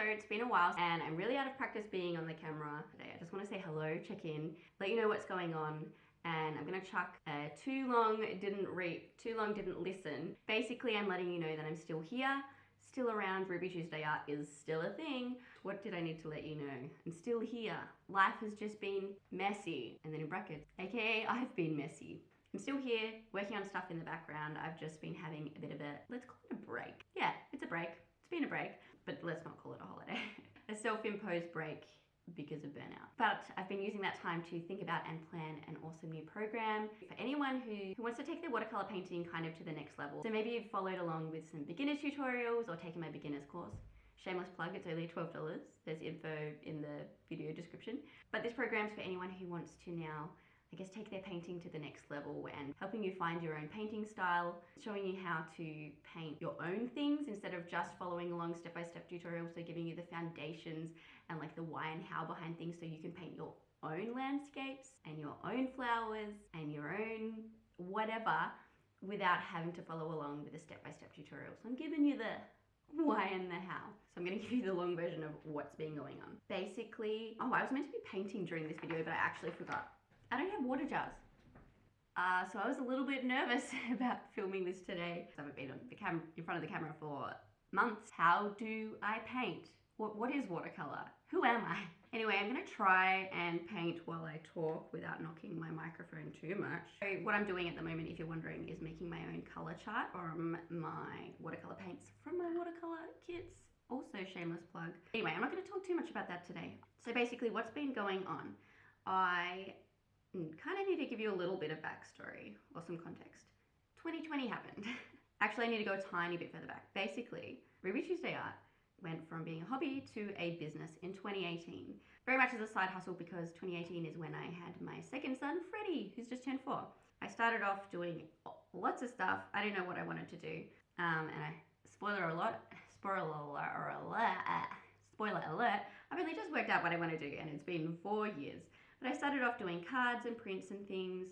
Also, it's been a while and I'm really out of practice being on the camera today. I just want to say hello, check in, let you know what's going on. And I'm gonna chuck too long didn't listen. Basically, I'm letting you know that I'm still here, still around. Ruby Tuesday Art is still a thing. What did I need to let you know? I'm still here. Life has just been messy, and then in brackets, aka I've been messy. I'm still here, working on stuff in the background. I've just been having a bit of a, let's call it a break. Yeah, it's a break. It's been a break, but let's not call it a holiday. A self-imposed break because of burnout. But I've been using that time to think about and plan an awesome new program for anyone who wants to take their watercolor painting kind of to the next level. So maybe you've followed along with some beginner tutorials or taken my beginner's course. Shameless plug, it's only $12. There's info in the video description. But this program's for anyone who wants to now, I guess, take their painting to the next level and helping you find your own painting style, showing you how to paint your own things instead of just following along step-by-step tutorials. So giving you the foundations and like the why and how behind things so you can paint your own landscapes and your own flowers and your own whatever without having to follow along with a step-by-step tutorial. So I'm giving you the why and the how. So I'm going to give you the long version of what's been going on. Basically, oh, I was meant to be painting during this video, but I actually forgot. I don't have water jars. So I was a little bit nervous about filming this today. I haven't been on the in front of the camera for months. How do I paint? What is watercolor? Who am I? Anyway, I'm gonna try and paint while I talk without knocking my microphone too much. So what I'm doing at the moment, if you're wondering, is making my own color chart from my watercolor paints from my watercolor kits. Also shameless plug. Anyway, I'm not gonna talk too much about that today. So basically what's been going on, I kind of need to give you a little bit of backstory or some context. 2020 happened. Actually, I need to go a tiny bit further back. Basically, Ruby Tuesday Art went from being a hobby to a business in 2018. Very much as a side hustle because 2018 is when I had my second son, Freddie, who's just turned 4. I started off doing lots of stuff. I didn't know what I wanted to do. And spoiler alert, I've really just worked out what I want to do, and it's been 4 years. But I started off doing cards and prints and things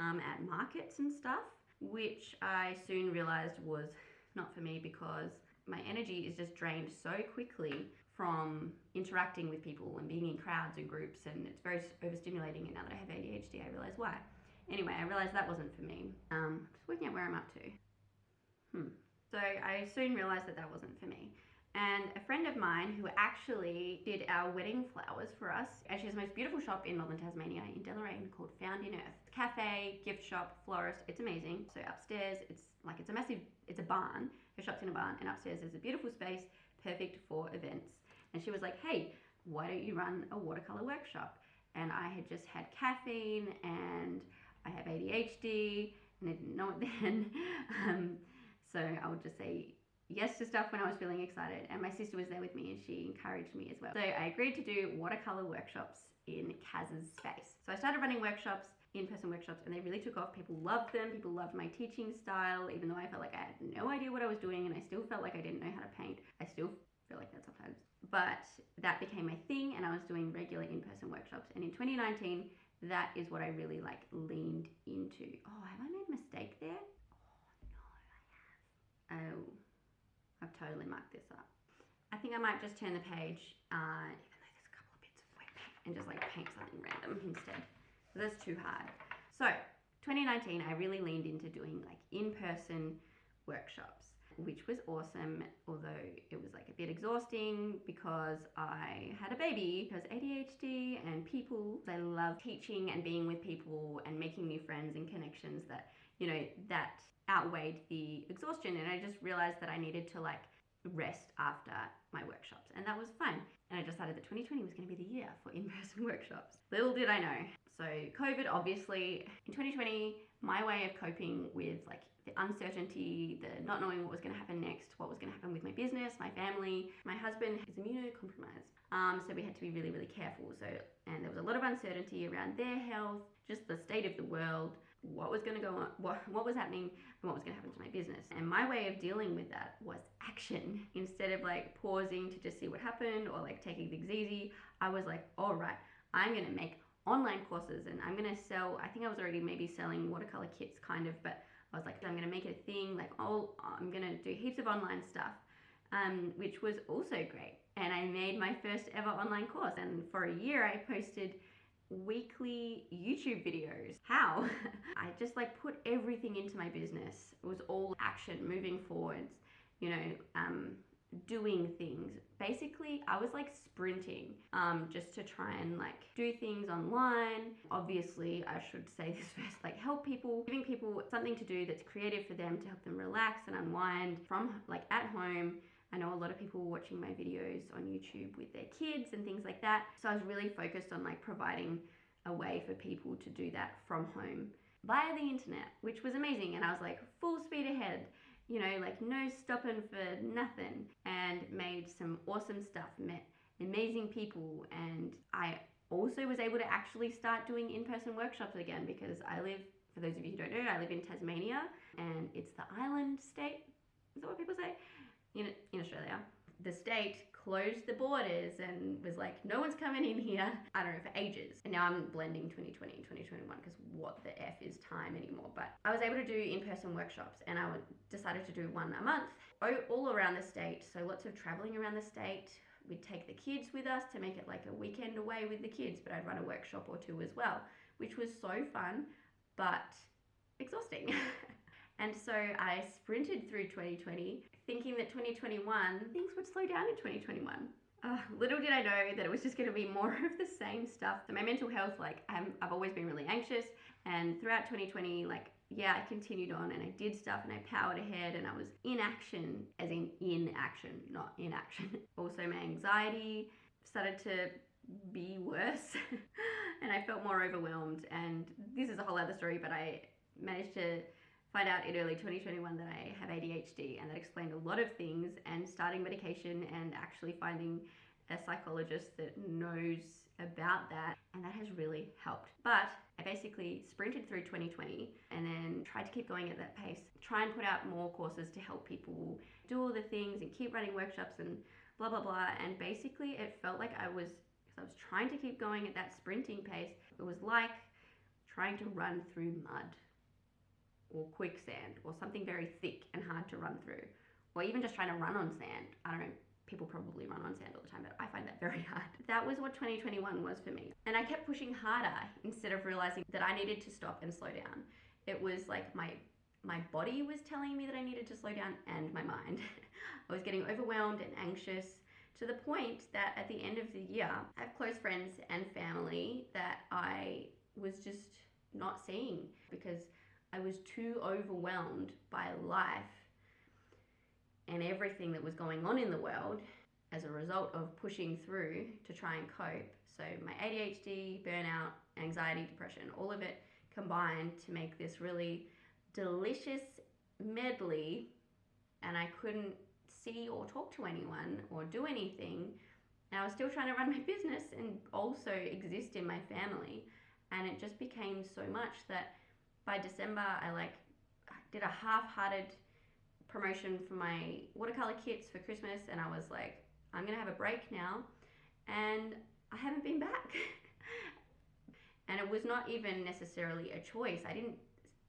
at markets and stuff, which I soon realized was not for me because my energy is just drained so quickly from interacting with people and being in crowds and groups, and it's very overstimulating. And now that I have ADHD, I realize why. Anyway, I realized that wasn't for me. Just working out where I'm up to. So I soon realized that that wasn't for me. And a friend of mine who actually did our wedding flowers for us, and she has the most beautiful shop in Northern Tasmania in Deloraine called Found in Earth. Cafe, gift shop, florist, it's amazing. So upstairs, it's a barn. Her shop's in a barn, and upstairs there's a beautiful space, perfect for events. And she was like, hey, why don't you run a watercolor workshop? And I had just had caffeine and I have ADHD and I didn't know it then. So I would just say yes to stuff when I was feeling excited, and my sister was there with me and she encouraged me as well. So I agreed to do watercolor workshops in Kaz's space. So I started running workshops, in-person workshops, and they really took off. People loved them. People loved my teaching style, even though I felt like I had no idea what I was doing and I still felt like I didn't know how to paint. I still feel like that sometimes. But that became my thing, and I was doing regular in-person workshops. And in 2019, that is what I really like leaned into. Oh, have I made a mistake there? Oh, no, I have. Oh. I've totally marked this up. I think I might just turn the page, even though there's a couple of bits of wet paint, and just like paint something random instead. That's too hard. So 2019, I really leaned into doing like in-person workshops, which was awesome, although it was like a bit exhausting because I had a baby, because ADHD and people, I love teaching and being with people and making new friends and connections that, you know, that outweighed the exhaustion. And I just realized that I needed to like rest after my workshops, and that was fun. And I decided that 2020 was going to be the year for in-person workshops. Little did I know. So COVID, obviously, in 2020, my way of coping with like the uncertainty, the not knowing what was going to happen next, what was going to happen with my business, my family. My husband is immunocompromised, so we had to be really, really careful. And there was a lot of uncertainty around their health, just the state of the world, what was going to go on, what was happening, and what was going to happen to my business. And my way of dealing with that was action. Instead of like pausing to just see what happened or like taking things easy, I was like, all right, I'm going to make online courses and I'm going to sell. I think I was already maybe selling watercolor kits kind of, but I was like, I'm going to make it a thing. Like, I'm going to do heaps of online stuff, which was also great. And I I made my first ever online course, and for a year I posted weekly YouTube videos. How? I just like put everything into my business. It was all action, moving forwards, you know, doing things. Basically, I was like sprinting just to try and like do things online. Obviously, I should say this first, like help people, giving people something to do that's creative for them to help them relax and unwind from like at home. I know a lot of people were watching my videos on YouTube with their kids and things like that. So I was really focused on like providing a way for people to do that from home via the internet, which was amazing. And I was like full speed ahead, you know, like no stopping for nothing, and made some awesome stuff, met amazing people. And I also was able to actually start doing in-person workshops again, because I live, for those of you who don't know, I live in Tasmania, and it's the island state. Is that what people say? In Australia. The state closed the borders and was like, no one's coming in here, I don't know, for ages. And now I'm blending 2020 and 2021 because what the F is time anymore. But I was able to do in-person workshops, and I decided to do one a month all around the state. So lots of traveling around the state. We'd take the kids with us to make it like a weekend away with the kids, but I'd run a workshop or two as well, which was so fun, but exhausting. And so I sprinted through 2020, thinking that 2021, things would slow down in 2021. Little did I know that it was just going to be more of the same stuff. So my mental health, like I've always been really anxious, and throughout 2020, like, yeah, I continued on and I did stuff and I powered ahead, and I was in action, as in action, not inaction. Also, my anxiety started to be worse and I felt more overwhelmed, and this is a whole other story, but I managed to find out in early 2021 that I have ADHD, and that explained a lot of things, and starting medication and actually finding a psychologist that knows about that, and that has really helped. But I basically sprinted through 2020 and then tried to keep going at that pace, try and put out more courses to help people do all the things and keep running workshops and blah blah blah. And basically it felt like I was trying to keep going at that sprinting pace. It was like trying to run through mud or quicksand or something very thick and hard to run through, or even just trying to run on sand. I don't know, people probably run on sand all the time, but I find that very hard. That was what 2021 was for me. And I kept pushing harder instead of realizing that I needed to stop and slow down. It was like my body was telling me that I needed to slow down, and my mind. I was getting overwhelmed and anxious, to the point that at the end of the year, I have close friends and family that I was just not seeing because I was too overwhelmed by life and everything that was going on in the world as a result of pushing through to try and cope. So my ADHD, burnout, anxiety, depression, all of it combined to make this really delicious medley, and I couldn't see or talk to anyone or do anything. And I was still trying to run my business and also exist in my family, and it just became so much that by December, I did a half-hearted promotion for my watercolor kits for Christmas, and I was like, I'm gonna have a break now, and I haven't been back. And it was not even necessarily a choice. I didn't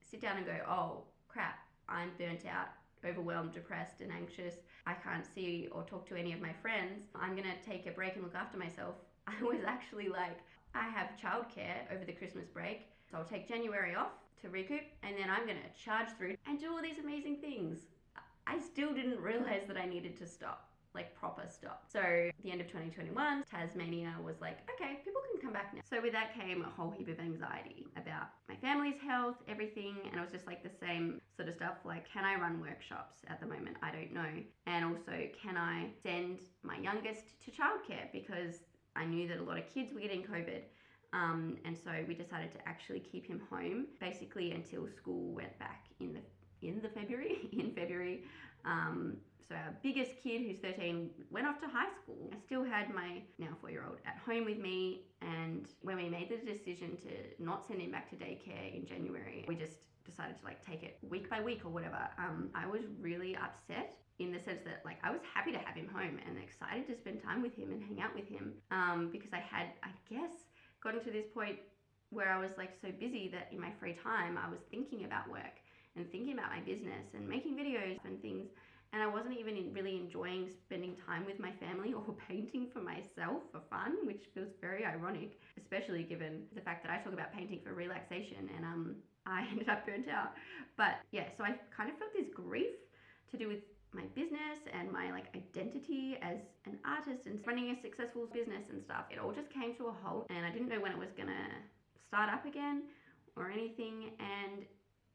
sit down and go, oh crap, I'm burnt out, overwhelmed, depressed, and anxious. I can't see or talk to any of my friends. I'm gonna take a break and look after myself. I was actually like, I have childcare over the Christmas break, so I'll take January off to recoup, and then I'm gonna charge through and do all these amazing things. I still didn't realize that I needed to stop, like proper stop. So at the end of 2021, Tasmania was like, okay, people can come back now. So with that came a whole heap of anxiety about my family's health, everything, and it was just like the same sort of stuff, like, can I run workshops at the moment? I don't know. And also, can I send my youngest to childcare? Because I knew that a lot of kids were getting COVID. And so we decided to actually keep him home basically until school went back in February. So our biggest kid, who's 13, went off to high school. I still had my now 4-year-old at home with me, and when we made the decision to not send him back to daycare in January, we just decided to like take it week by week or whatever. I was really upset in the sense that like I was happy to have him home and excited to spend time with him and hang out with him, because I had, I guess, gotten to this point where I was like so busy that in my free time I was thinking about work and thinking about my business and making videos and things, and I wasn't even really enjoying spending time with my family or painting for myself for fun, which feels very ironic, especially given the fact that I talk about painting for relaxation, and I ended up burnt out. But yeah, so I kind of felt this grief to do with my business and my like identity as an artist and running a successful business and stuff. It all just came to a halt, and I didn't know when it was gonna start up again or anything, and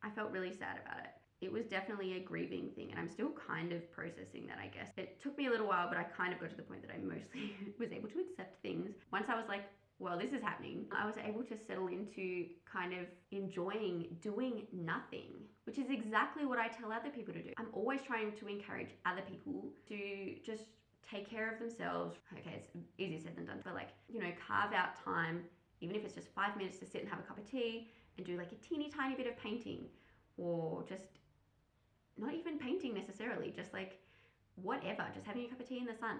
I felt really sad about it. It was definitely a grieving thing, and I'm still kind of processing that, I guess. It took me a little while, but I kind of got to the point that I mostly was able to accept things. Once I was like, well, this is happening, I was able to settle into kind of enjoying doing nothing, which is exactly what I tell other people to do. I'm always trying to encourage other people to just take care of themselves. Okay, it's easier said than done, but like, you know, carve out time, even if it's just 5 minutes to sit and have a cup of tea and do like a teeny tiny bit of painting, or just not even painting necessarily, just like whatever, just having a cup of tea in the sun,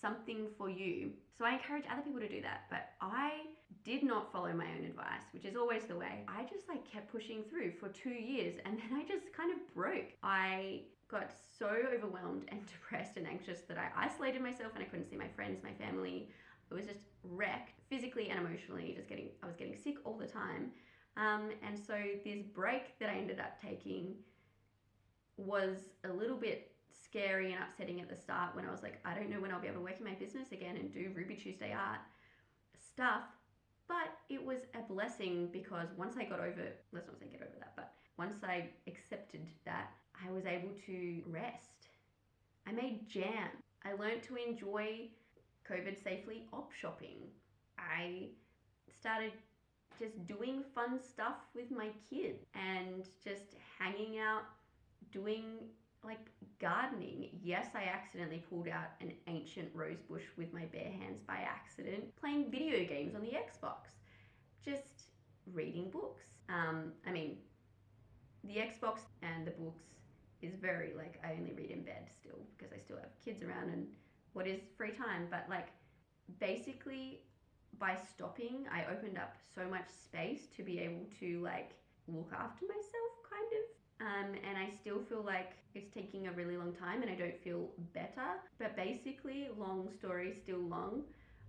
something for you. So I encourage other people to do that, but I did not follow my own advice, which is always the way. I just like kept pushing through for 2 years, and then I just kind of broke. I got so overwhelmed and depressed and anxious that I isolated myself, and I couldn't see my friends, my family. I was just wrecked physically and emotionally. I was getting sick all the time. And so this break that I ended up taking was a little bit scary and upsetting at the start, when I was like, I don't know when I'll be able to work in my business again and do Ruby Tuesday art stuff. But it was a blessing, because once I got over, let's not say get over that, but once I accepted that, I was able to rest. I made jam. I learned to enjoy COVID safely op shopping. I started just doing fun stuff with my kids and just hanging out, doing like gardening. Yes, I accidentally pulled out an ancient rose bush with my bare hands by accident. Playing video games on the Xbox. Just reading books. I mean, the Xbox and the books is very like, I only read in bed still, because I still have kids around and what is free time. But like, basically by stopping, I opened up so much space to be able to like look after myself, kind of. And I still feel like it's taking a really long time and I don't feel better. But basically, long story still long,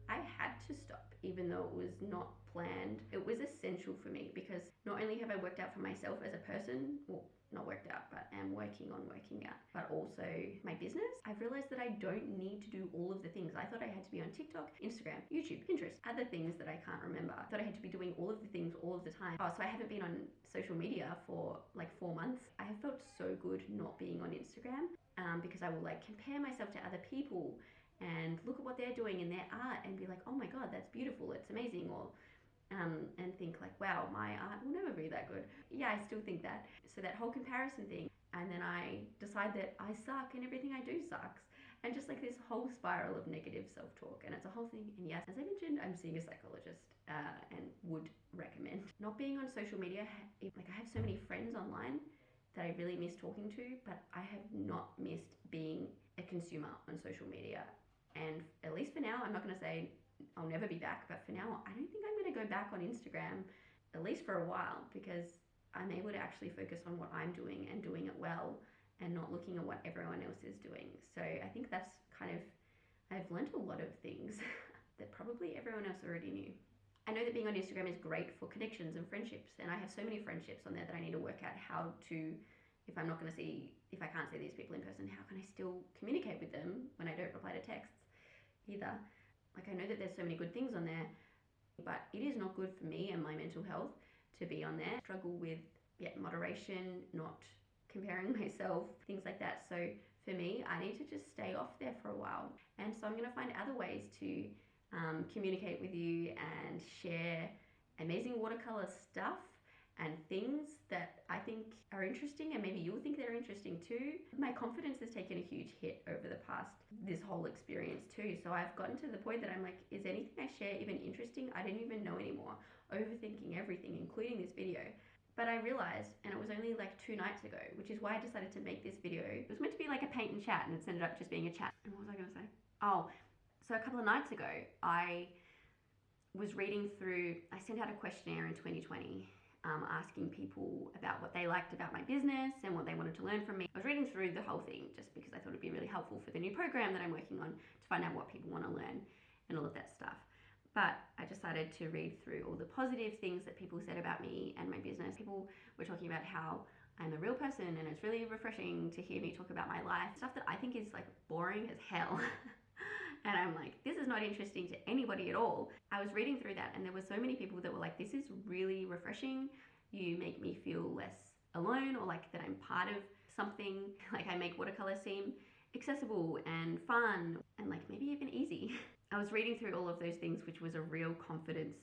I had to stop, even though it was not planned. It was essential for me, because not only have I worked out for myself as a person, well, not worked out, but am working on working out, but also my business. I've realized that I don't need to do all of the things. I thought I had to be on TikTok, Instagram, YouTube, Pinterest, other things that I can't remember. I thought I had to be doing all of the things all of the time. Oh, so I haven't been on social media for like 4 months. I have felt so good not being on Instagram, because I will like compare myself to other people and look at what they're doing in their art and be like, oh my God, that's beautiful, it's amazing. Or and think like, wow, my art will never be that good. Yeah, I still think that. So that whole comparison thing, and then I decide that I suck and everything I do sucks, and just like this whole spiral of negative self-talk, and it's a whole thing. And yes, as I mentioned, I'm seeing a psychologist, and would recommend not being on social media. Like, I have so many friends online that I really miss talking to, but I have not missed being a consumer on social media. And at least for now, I'm not going to say I'll never be back, but for now, I don't think I'm going to go back on Instagram, at least for a while, because I'm able to actually focus on what I'm doing and doing it well, and not looking at what everyone else is doing. So I think that's kind of, I've learned a lot of things that probably everyone else already knew. I know that being on Instagram is great for connections and friendships, and I have so many friendships on there that I need to work out how to, if I'm not going to see, if I can't see these people in person, how can I still communicate with them when I don't reply to texts either? Like, I know that there's so many good things on there, but it is not good for me and my mental health to be on there. I struggle with moderation, not comparing myself, things like that. So for me, I need to just stay off there for a while. And so I'm going to find other ways to communicate with you and share amazing watercolor stuff and things that I think are interesting, and maybe you'll think they're interesting too. My confidence has taken a huge hit over the past, this whole experience too. So I've gotten to the point that I'm like, is anything I share even interesting? I don't even know anymore. Overthinking everything, including this video. But I realized, and it was only like 2 nights ago, which is why I decided to make this video. It was meant to be like a paint and chat, and it's ended up just being a chat. And what was I gonna say? Oh, so a couple of nights ago, I was reading through, I sent out a questionnaire in 2020 asking people about what they liked about my business and what they wanted to learn from me. I was reading through the whole thing just because I thought it'd be really helpful for the new program that I'm working on to find out what people want to learn and all of that stuff. But I decided to read through all the positive things that people said about me and my business. People were talking about how I'm a real person and it's really refreshing to hear me talk about my life. Stuff that I think is like boring as hell. And I'm like, this is not interesting to anybody at all. I was reading through that and there were so many people that were like, this is really refreshing. You make me feel less alone, or like that I'm part of something. Like I make watercolor seem accessible and fun and like maybe even easy. I was reading through all of those things, which was a real confidence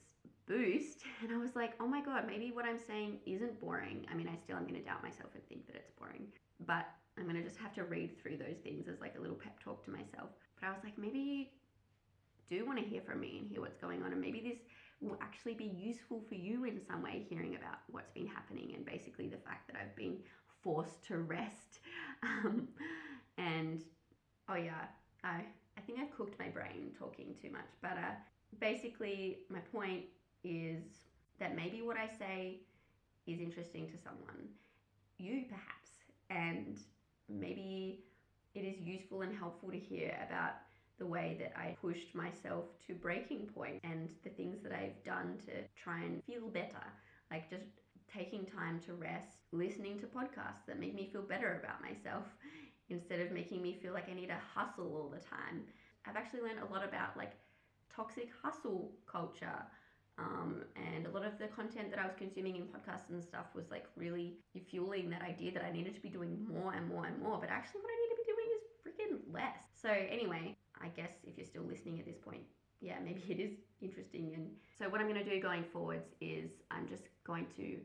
boost. And I was like, oh my God, maybe what I'm saying isn't boring. I mean, I still am going to doubt myself and think that it's boring, but I'm going to just have to read through those things as like a little pep talk to myself. But I was like, maybe you do want to hear from me and hear what's going on, and maybe this will actually be useful for you in some way, hearing about what's been happening and basically the fact that I've been forced to rest. And oh yeah, I think I've cooked my brain talking too much, but basically my point is that maybe what I say is interesting to someone, you perhaps, and maybe it is useful and helpful to hear about the way that I pushed myself to breaking point and the things that I've done to try and feel better, like just taking time to rest, listening to podcasts that make me feel better about myself instead of making me feel like I need to hustle all the time. I've actually learned a lot about like toxic hustle culture, and a lot of the content that I was consuming in podcasts and stuff was like really fueling that idea that I needed to be doing more and more and more, but actually what I need to be doing is freaking less. So anyway, I guess if you're still listening at this point, yeah, maybe it is interesting. And so what I'm going to do going forwards is I'm just going to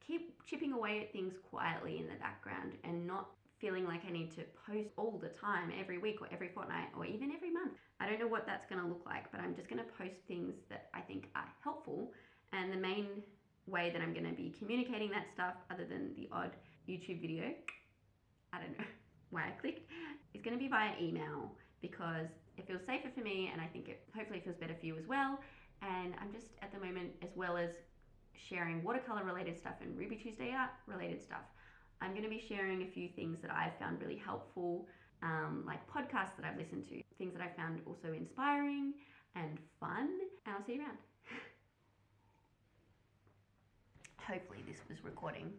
keep chipping away at things quietly in the background and not feeling like I need to post all the time, every week or every fortnight or even every month. I don't know what that's going to look like, but I'm just going to post things that I think are helpful. And the main way that I'm going to be communicating that stuff, other than the odd YouTube video, I don't know why I clicked, is going to be via email, because it feels safer for me and I think it hopefully feels better for you as well. And I'm just at the moment, as well as sharing watercolor related stuff and Ruby Tuesday art related stuff, I'm going to be sharing a few things that I've found really helpful, like podcasts that I've listened to, things that I found also inspiring and fun, and I'll see you around. Hopefully this was recording.